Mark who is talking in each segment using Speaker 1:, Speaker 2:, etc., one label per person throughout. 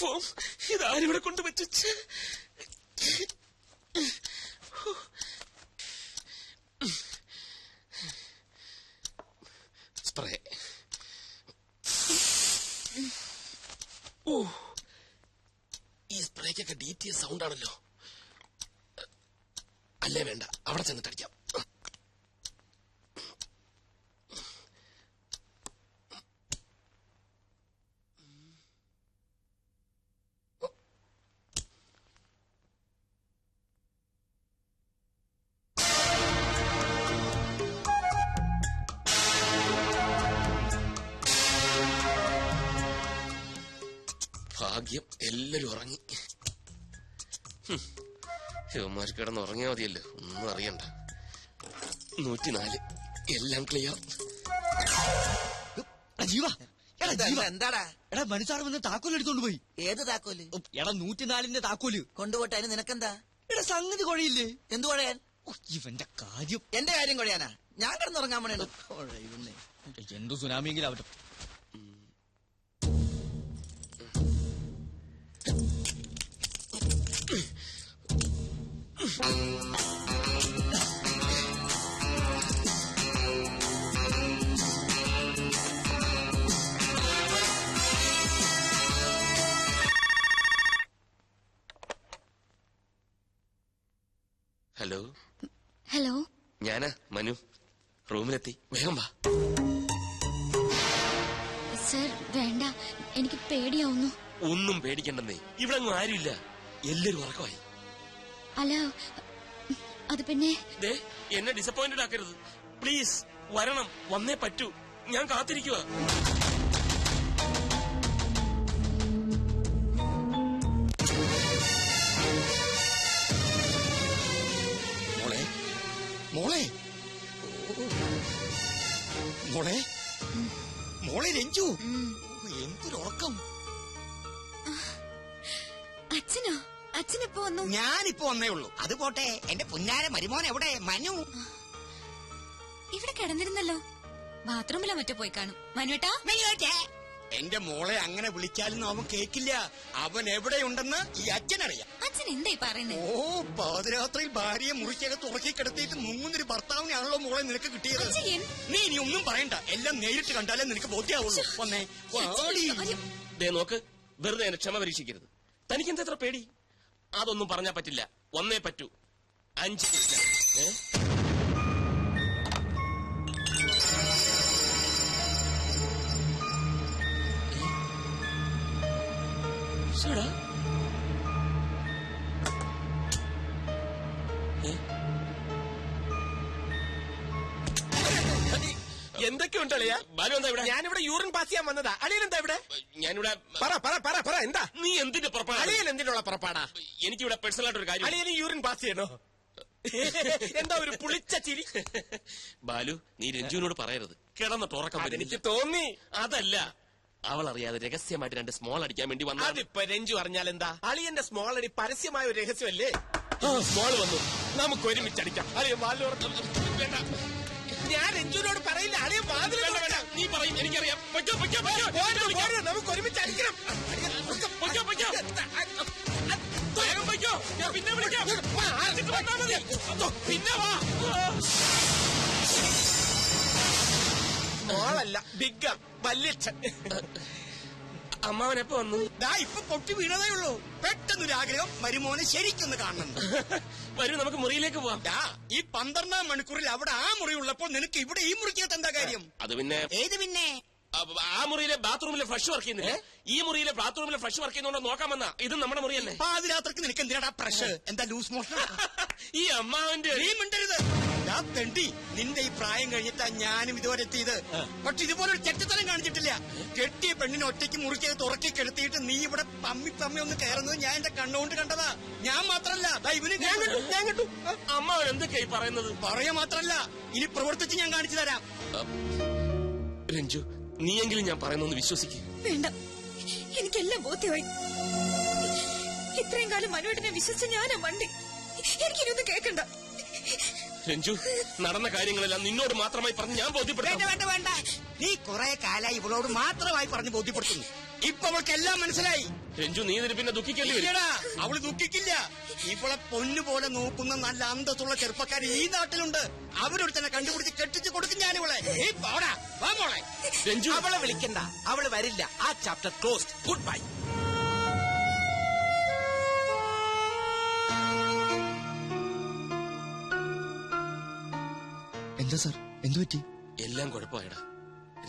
Speaker 1: Uniform ഇതാരിവിടെ കൊണ്ടുവച്ച് spray. ഓ, ഈ സ്പ്രേക്കൊക്കെ DTS sound ആണല്ലോ. അല്ലേ വേണ്ട, അവിടെ ചെന്നിട്ട് അടിക്കാം. ഭാഗ്യം, എല്ലാരും ഉറങ്ങി. ഇവന്മാർ കിടന്ന് ഉറങ്ങിയാൽ മതിയല്ലോ, ഒന്നും അറിയണ്ട. 104 എല്ലാം ക്ലിയർ.
Speaker 2: ജീവ
Speaker 3: എന്താടാ?
Speaker 2: എടാ മനുസാറ് വന്ന് താക്കോൽ എടുത്തോണ്ട് പോയി.
Speaker 3: ഏത് താക്കോല്?
Speaker 2: എടാ 104ന്റെ താക്കോല്
Speaker 3: കൊണ്ടുപോട്ടെ. അതിന് നിനക്കെന്താ?
Speaker 2: എടാ സംഗതി കുഴയില്ലേ?
Speaker 3: എന്തു കുഴയാൻ?
Speaker 2: ഇവന്റെ കാര്യം.
Speaker 3: എന്റെ കാര്യം കുഴയാനാ? ഞാൻ കിടന്നുറങ്ങാൻ വേണ്ടി.
Speaker 2: എന്തു സുനാമിയെങ്കിലും ആവട്ടെ.
Speaker 1: ഹലോ
Speaker 4: ഹലോ,
Speaker 1: ഞാനാ മനു. റൂമിലെത്തി, വേഗം വാ.
Speaker 4: സർ വേണ്ട, എനിക്ക് പേടിയാവുന്നു.
Speaker 1: ഒന്നും പേടിക്കണ്ടെന്നേ, ഇവിടെ ഒന്നും ആരുമില്ല, എല്ലാരും ഉറക്കമായി.
Speaker 4: അല്ല അത് പിന്നെ
Speaker 1: എന്നെ ഡിസപ്പോയിന്റഡ് ആക്കരുത് പ്ലീസ്. വരണം, വന്നേ പറ്റൂ, ഞാൻ കാത്തിരിക്കുക.
Speaker 2: മോളെ മോളെ മോളെ രഞ്ജു, എന്തൊരു ഉറക്കം.
Speaker 4: അച്ഛനോ? അച്ഛനെപ്പോ വന്നു?
Speaker 3: ഞാനിപ്പോ വന്നേ ഉള്ളൂ. അത് പോട്ടെ, എന്റെ പുന്നാര മരുമോൻ എവിടെ? മനു
Speaker 4: ഇവിടെ കിടന്നിരുന്നല്ലോ. ബാത്റൂമിലോ മറ്റോ പോയി കാണും. മനുവേട്ടാ,
Speaker 2: എന്റെ മോളെ അങ്ങനെ വിളിച്ചാലൊന്നും അവൻ കേക്കില്ല. അവൻ എവിടെയുണ്ടെന്ന് ഈ അച്ഛനറിയാം.
Speaker 4: അച്ഛൻ എന്തായി പറയുന്നേ?
Speaker 2: ഓ, പാതിരാത്രിയിൽ ഭാര്യയെ മുറിക്കകത്ത് ഉറക്കി കിടത്തിയിട്ട് മുങ്ങുന്നൊരു ഭർത്താവിനാണല്ലോ മോളെ നിനക്ക് കിട്ടിയത്. നീ ഇനി ഒന്നും പറയണ്ട, എല്ലാം നേരിട്ട് കണ്ടാലേ നിനക്ക് ബോധ്യാവുള്ളൂ. വന്നേ
Speaker 1: നോക്ക്, വെറുതെ എന്നെ ക്ഷമ പരീക്ഷിക്കരുത്. തനിക്ക് എന്താ പേടി? അതൊന്നും പറഞ്ഞാ പറ്റില്ല, വന്നേ പറ്റൂ. 5 എന്തൊക്കെയുണ്ട് അളിയാ? ബാലു എന്താ ഇവിടെ? ഞാനിവിടെ യൂറിൻ പാസ് ചെയ്യാൻ വന്നതാ. അളിയൻ എന്താ ഇവിടെ? ഞാനിവിടെ പറ എന്താ? നീ എന്തിന്റെ പുറപ്പാടാ? അളിയൻ എന്തിനുള്ള പുറപ്പാടാ? എനിക്കിവിടെ പേഴ്സണൽ ആയിട്ടൊരു കാര്യം. അളിയന് യൂറിൻ പാസ് ചെയ്യണോ? എന്താ ഒരു പുളിച്ച ചിരി? ബാലു, നീ രഞ്ജുവിനോട് പറയരുത്, കിടന്നിട്ട് ഉറക്കം. എനിക്ക് തോന്നി. അതല്ല, അവൾ അറിയാതെ രഹസ്യമായിട്ട് 2 സ്മോൾ അടിക്കാൻ വേണ്ടി വന്നു. അതിപ്പോ രഞ്ജു അറിഞ്ഞാൽ എന്താ? അളിയന്റെ സ്മോൾ അടി പരസ്യമായ ഒരു രഹസ്യമല്ലേ? സ്മോൾ വന്നു, നമുക്ക് ഒരുമിച്ച് അടിക്കാം. അളിയ ബാലു വേണ്ട, ഞാൻ രഞ്ജുവിനോട് പറയില്ല. അളിയ ബാലു വേണ്ട, നീ പറയും, എനിക്കറിയാം. നമുക്ക് ഒരുമിച്ച് അടിക്കണം. പിന്നെ വിളിക്കാം. പിന്നെ വാ. മോളല്ല, ബിഗ്ഗ വല്യച്ഛൻ. അമ്മാവനെപ്പോ വന്നു? ഇപ്പൊ പൊട്ടി വീണതേ ഉള്ളൂ. പെട്ടെന്നൊരു ആഗ്രഹം, മരുമോനെ ശരിക്കൊന്ന് കാണണം. വരൂ, നമുക്ക് മുറിയിലേക്ക് പോവാം. ഈ 12-ാം മണിക്കൂറിൽ അവിടെ ആ മുറി ഉള്ളപ്പോൾ നിനക്ക് ഇവിടെ ഈ മുറിക്കകത്ത് എന്താ കാര്യം? അത് പിന്നെ ഏത് പിന്നെ? ആ മുറിയിലെ ബാത്റൂമിലെ ഫ്ലഷ് വർക്ക് ചെയ്യുന്നില്ല, ഈ മുറിയിലെ ബാത്റൂമിലെ ഫ്ലഷ് വർക്ക് ചെയ്യുന്നോണ്ടോ നോക്കാൻ വന്ന. ഇത് നമ്മുടെ മുറിയല്ലേ? പാതിരാത്രിക്ക് നിനക്ക് എന്തിനാ ഫ്രഷ്? എന്താ ലൂസ് മോഷൻ? ഈ അമ്മാവന്റെ മിണ്ടരുത്. തെണ്ടി, നിന്റെ ഈ പ്രായം കഴിഞ്ഞിട്ടാ ഞാനും ഇതുവരെ എത്തിയത്. പക്ഷെ ഇതുപോലൊരു ചെറ്റത്തരം കാണിച്ചിട്ടില്ല. കെട്ടിയ പെണ്ണിനെ ഒറ്റയ്ക്ക് മുറിക്കകത്ത് ഉറക്കി കെടുത്തിയിട്ട് നീ ഇവിടെ പമ്മി ഒന്ന് കയറുന്നത് ഞാൻ എന്റെ കണ്ണുകൊണ്ട് കണ്ടതാ. ഞാൻ മാത്രല്ല, ഇവന് ഞാൻ കണ്ടു. അമ്മാവൻ എന്തൊക്കെയായി പറയുന്നത്? പറയാ മാത്രല്ല, ഇനി പ്രവർത്തിച്ച് ഞാൻ കാണിച്ചു തരാം. രഞ്ജു, നീയെങ്കിലും ഞാൻ പറയുന്നൊന്ന് വിശ്വസിക്കുക.
Speaker 4: വേണ്ട, എനിക്കെല്ലാം ബോധ്യമായി. ഇത്രയും കാലം മനുവേട്ടനെ വിശ്വസിച്ച ഞാനാ വണ്ടി. എനിക്കിനൊന്നും കേൾക്കണ്ട.
Speaker 1: രഞ്ജു, നടന്ന കാര്യങ്ങളെല്ലാം നിന്നോട് മാത്രമായി പറഞ്ഞ് ഞാൻ ബോധ്യപ്പെടുത്താം.
Speaker 3: വേണ്ട, നീ കുറെ കാലായി ഇവളോട് മാത്രമായി പറഞ്ഞു ബോധ്യപ്പെടുത്തുന്നു.
Speaker 2: ഇപ്പൊ അവൾക്കെല്ലാം മനസ്സിലായി.
Speaker 1: രഞ്ജു, നീ ഇതിന് പിന്നെ ദുഃഖിക്കേണ്ടി വരും.
Speaker 2: ഇല്ലടാ, അവള് ദുഃഖിക്കില്ല. ഇവളെ പൊന്നുപോലെ നോക്കുന്ന നല്ല അന്തസ്സുള്ള ചെറുപ്പക്കാർ ഈ നാട്ടിലുണ്ട്. അവരോട് തന്നെ കണ്ടുപിടിച്ച് കെട്ടിച്ച് കൊടുക്കും ഞാനിവളെ. നീ പോടാ, വാ മോളെ.
Speaker 1: രഞ്ജു,
Speaker 3: അവളെ വിളിക്കണ്ട, അവള് വരില്ല. ആ ചാപ്റ്റർ ക്ലോസ്ഡ്. Good bye.
Speaker 2: എന്താ സാർ, എന്തു പറ്റി?
Speaker 1: എല്ലാം കുഴപ്പമായടാ.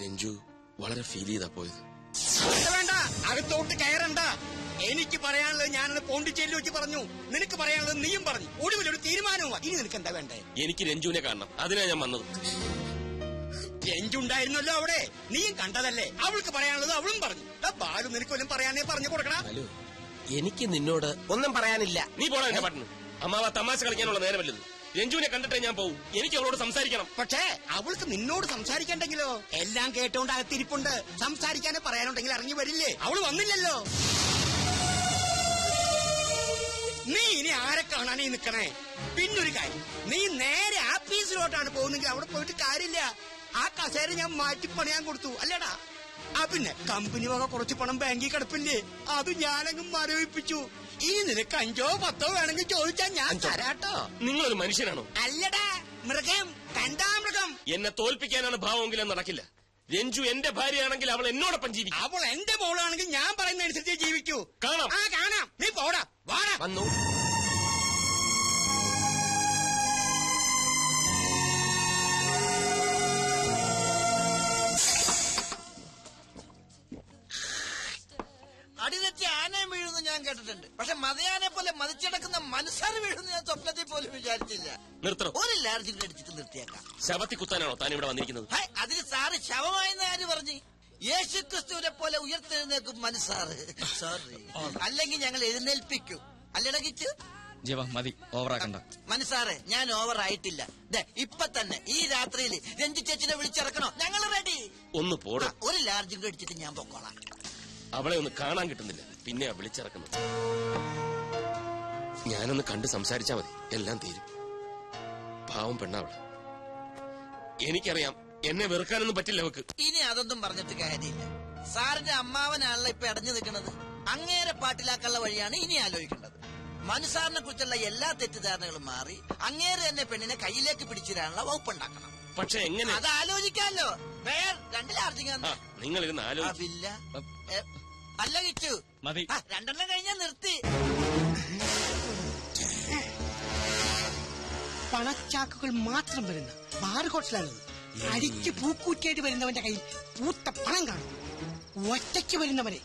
Speaker 1: രഞ്ജു വളരെ ഫീൽ ചെയ്താ പോയത്.
Speaker 2: വേണ്ട, അകത്തോട്ട് കയറണ്ട. എനിക്ക് പറയാനുള്ളത് ഞാനത് പോണ്ടിച്ചേരിയിൽ വെച്ച് പറഞ്ഞു. നിനക്ക് പറയാനുള്ളത് നീയും പറഞ്ഞു. ഒടുവിലൊരു തീരുമാനവും. ഇനി നിനക്ക് എന്താ വേണ്ടേ?
Speaker 1: എനിക്ക് രഞ്ജുവിനെ കാണണം, അതിനാ ഞാൻ വന്നത്.
Speaker 2: രഞ്ജുണ്ടായിരുന്നല്ലോ അവിടെ, നീയും കണ്ടതല്ലേ. അവൾക്ക് പറയാനുള്ളത് അവളും പറഞ്ഞു. ബാലു നിനക്കൊല്ലും പറയാനേ പറഞ്ഞു കൊടുക്കണം.
Speaker 1: ഹലോ, എനിക്ക് നിന്നോട്
Speaker 3: ഒന്നും പറയാനില്ല.
Speaker 1: നീ പോടാ എന്റെ പാട്ടിന്. അമ്മാവ തമാശ കളിക്കാനുള്ള നേരമല്ലത്. രഞ്ജുവിനെ കണ്ടിട്ടേ ഞാൻ പോവും. എനിക്ക് അവളോട് സംസാരിക്കണം.
Speaker 2: പക്ഷേ അവൾക്ക് നിന്നോട് സംസാരിക്കണ്ടെങ്കിലോ? എല്ലാം കേട്ടോണ്ട് അകത്തിരിപ്പുണ്ട്. സംസാരിക്കാനേ പറയാനുണ്ടെങ്കിൽ ഇറങ്ങി വരില്ലേ? അവള് വന്നില്ലല്ലോ. നീ ഇനി ആരെ കാണാനേ നിക്കണേ? പിന്നൊരു കാര്യം, നീ നേരെ ആഫീസിലോട്ടാണ് പോകുന്നെങ്കിൽ അവിടെ പോയിട്ട് കാര്യമില്ല. ആ കസേര ഞാൻ മാറ്റിപ്പണിയാൻ കൊടുത്തു അല്ലേടാ. പിന്നെ കമ്പനി വക കുറച്ച് പണം ബാങ്കിൽ കിടപ്പില്ലേ, അത് ഞാനങ്ങ് മരവിപ്പിച്ചു. ഇനി നിനക്ക് 5 or 10 വേണമെങ്കിൽ ചോദിച്ചാൽ ഞാൻ തരാട്ടോ.
Speaker 1: നിങ്ങളൊരു മനുഷ്യനാണോ?
Speaker 2: അല്ലടാ, മൃഗം. കണ്ടാ മൃഗം.
Speaker 1: എന്നെ തോൽപ്പിക്കാനാണ് ഭാവമെങ്കിലും നടക്കില്ല. രഞ്ജു എന്റെ ഭാര്യയാണെങ്കിൽ അവൾ എന്നോടൊപ്പം ജീവിക്കും.
Speaker 2: അവൾ എന്റെ മോളാണെങ്കിൽ ഞാൻ പറയുന്ന അനുസരിച്ച് ജീവിക്കൂ.
Speaker 1: കാണാം.
Speaker 2: കാണാം. നീ പോടാ, വാടാ.
Speaker 1: വന്നു.
Speaker 5: അടിതെറ്റി ആനയും വീഴുന്നു ഞാൻ കേട്ടിട്ടുണ്ട്. പക്ഷെ മതയാനെ പോലെ മതിച്ചടക്കുന്ന മനസ്സാറ് വീഴുന്നു ഞാൻ സ്വപ്നത്തിൽ പോലും വിചാരിച്ചില്ല.
Speaker 1: നിർത്തണം.
Speaker 5: ഒരു ലാർജിൽ അടിച്ചിട്ട് നിർത്തിയേക്കാം.
Speaker 1: ശവത്തി കുത്താനാണോ താൻ ഇവിടെ വന്നിരിക്കുന്നത്?
Speaker 5: അതിന് സാറ് ശവമായെന്ന് ആര് പറഞ്ഞു? യേശുക്രിസ്തുവിനെ പോലെ ഉയർത്തെഴുന്നേക്കും മനസ്സാറ്. സോറി, അല്ലെങ്കിൽ ഞങ്ങൾ എഴുന്നേൽപ്പിക്കും. അല്ലടകിച്ചു
Speaker 6: മതി, ഓവറാക്കണ്ട.
Speaker 5: മനസ്സാറെ, ഞാൻ ഓവർ ആയിട്ടില്ല. ഇപ്പൊ തന്നെ ഈ രാത്രിയിൽ രഞ്ജു ചേച്ചിനെ വിളിച്ചിറക്കണോ? ഞങ്ങൾ റെഡി.
Speaker 1: ഒന്ന് പോടാ.
Speaker 5: ഒരു ലാർജിൽ അടിച്ചിട്ട് ഞാൻ പൊക്കോളാം.
Speaker 1: അവളെ ഒന്ന് കാണാൻ കിട്ടുന്നില്ല, പിന്നെയാ വിളിച്ചിറക്കുന്നത്. ഞാനൊന്ന് കണ്ട് സംസാരിച്ചാ മതി, എല്ലാം തീരും. പാവം പെണ്ണാവള്. എനിക്കറിയാം, എന്നെ വെറുക്കാനൊന്നും പറ്റില്ല അവക്ക്.
Speaker 5: ഇനി അതൊന്നും പറഞ്ഞിട്ട് കാര്യമില്ല. സാറിന്റെ അമ്മാവനാണല്ലോ ഇപ്പൊ അടഞ്ഞു നിൽക്കുന്നത്. അങ്ങേരെ പാട്ടിലാക്കാനുള്ള വഴിയാണ് ഇനി ആലോചിക്കേണ്ടത്. മനുസാറിനെ കുറിച്ചുള്ള എല്ലാ തെറ്റിദ്ധാരണകളും മാറി അങ്ങേരെ തന്നെ പെണ്ണിനെ കയ്യിലേക്ക് പിടിച്ചിടാനുള്ള വകുപ്പുണ്ടാക്കണം.
Speaker 1: പക്ഷെ എങ്ങനെ?
Speaker 5: അത് ആലോചിക്കാമല്ലോ. രണ്ടിലാർജിങ്ങ
Speaker 1: നിങ്ങൾ ഇരുന്ന് ആലോചിക്കും.
Speaker 5: അല്ല കിച്ചു,
Speaker 6: മതി.
Speaker 5: 2 കഴിഞ്ഞാൽ നിർത്തി.
Speaker 7: പണച്ചാക്കുകൾ മാത്രം വരുന്ന ബാർ ഹോട്ടലാണിത്. അടിച്ച് പൂക്കൂറ്റിയായിട്ട് വരുന്നവന്റെ കയ്യിൽ പൂത്ത പണം കാണും. ഒറ്റയ്ക്ക് വരുന്നവരെ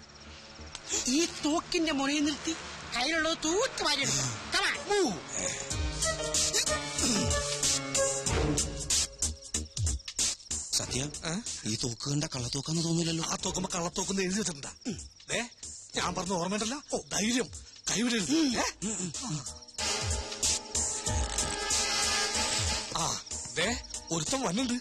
Speaker 7: ഈ തോക്കിന്റെ മുറയിൽ നിർത്തി കയ്യിലുള്ളത് തൂത്ത് വാരിയെടുക്കണം.
Speaker 3: സത്യം, ഈ തോക്ക് കണ്ട കള്ളത്തോക്കാന്ന് തോന്നില്ലല്ലോ.
Speaker 8: ആ തോക്കുമ്പോ കള്ളത്തോക്കെന്ന് എഴുതി വെച്ചിട്ടുണ്ടാ? ഞാൻ പറഞ്ഞ ഓർമ്മയുണ്ടല്ലോ. ധൈര്യം കൈവിടരുത്. ഒരുത്തം വന്നുണ്ട്.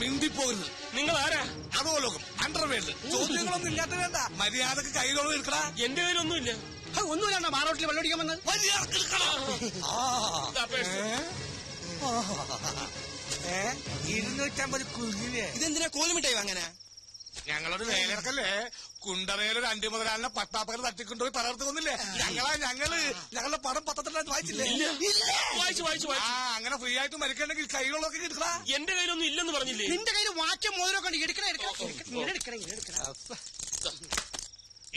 Speaker 8: മിണ്ടിപ്പോകരുത്.
Speaker 1: നിങ്ങൾ ആരാ?
Speaker 8: അധോലോകം, അണ്ടർവേൾഡ്. ചോദ്യങ്ങളൊന്നും ഇല്ലാത്ത വേണ്ട. മര്യാദക്ക് കൈകളോട് എടുക്കടാ.
Speaker 1: എന്റെ കയ്യിലൊന്നുമില്ല.
Speaker 7: ഒന്നുമില്ലാണ്ടോ ബാർ ഹോട്ടലിൽ വെള്ളമടിക്കാൻ വന്നത്?
Speaker 8: മര്യാദക്ക് എടുക്കടാ. 250 കുരുങ്ങിനെ.
Speaker 3: ഇതെന്തിനാ കോലുമിട്ടായി വാങ്ങാനാ?
Speaker 8: ഞങ്ങളൊരു വേലയിറക്കല്ലേ. കുണ്ടറയിലൊരു 5 മുതലാളിനെ പട്ടാപ്പകര് തട്ടിക്കൊണ്ടുപോയി തലർത്ത് കൊന്നില്ലേ? ഞങ്ങളുടെ പടം പത്രത്തിലായിട്ട് വായിച്ചില്ലേ?
Speaker 1: വായിച്ചു.
Speaker 8: അങ്ങനെ ഫ്രീ ആയിട്ട് മരിക്കണമെങ്കിൽ കൈകളൊക്കെ എടുക്കടാ.
Speaker 1: എന്റെ കയ്യിലൊന്നും ഇല്ലെന്ന് പറഞ്ഞില്ലേ?
Speaker 7: നിന്റെ കയ്യിൽ വാച്ചും മോതിരമൊക്കെ ഉണ്ട്. എടുക്കണേ.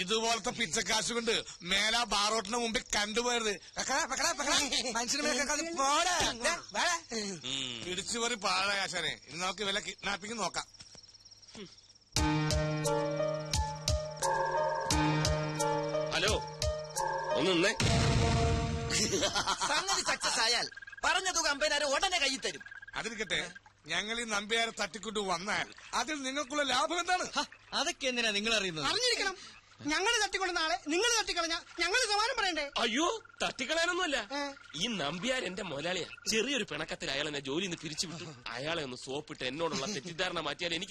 Speaker 8: ഇതുപോലത്തെ പിച്ചക്കാശ് കൊണ്ട് മേലാ ബാറോട്ടിന് മുമ്പിൽ കണ്ടുപോയത് പിടിച്ചുപറി പാഴാശാനെ. ഇനി നമുക്ക് വില കിഡ്നാപ്പിംഗ് നോക്കാം.
Speaker 1: ഹലോ, ഒന്ന് നിന്നേ.
Speaker 5: സംഗതി സക്സസ് ആയാൽ പറഞ്ഞ തുക അമ്പതിനായിരം ഉടനെ കയ്യിൽ തരും.
Speaker 8: അതിരിക്കട്ടെ, ഞങ്ങൾ ഈ നമ്പ്യാരെ തട്ടിക്കൊണ്ട് വന്നാൽ അതിൽ നിങ്ങൾക്കുള്ള ലാഭം എന്താണ്?
Speaker 6: അതൊക്കെ എന്തിനാ നിങ്ങൾ അറിയുന്നത്?
Speaker 7: അറിഞ്ഞിരിക്കണം. ഞങ്ങൾ തട്ടിക്കൊണ്ട നാളെ നിങ്ങൾ തട്ടിക്കളഞ്ഞ ഞങ്ങൾ സമാനം പറയണ്ടേ?
Speaker 1: അയ്യോ, തട്ടിക്കളയാനൊന്നുമല്ല. ഈ നമ്പ്യാർ എന്റെ മുതലാളിയാ. ചെറിയൊരു പിണക്കത്തിൽ അയാൾ എന്നെ ജോലിയിൽ നിന്ന് പിരിച്ചുവിട്ടു. അയാളെ ഒന്ന് സോപ്പിട്ട് എന്നോടുള്ള തെറ്റിദ്ധാരണ മാറ്റിയാൽ എനിക്ക്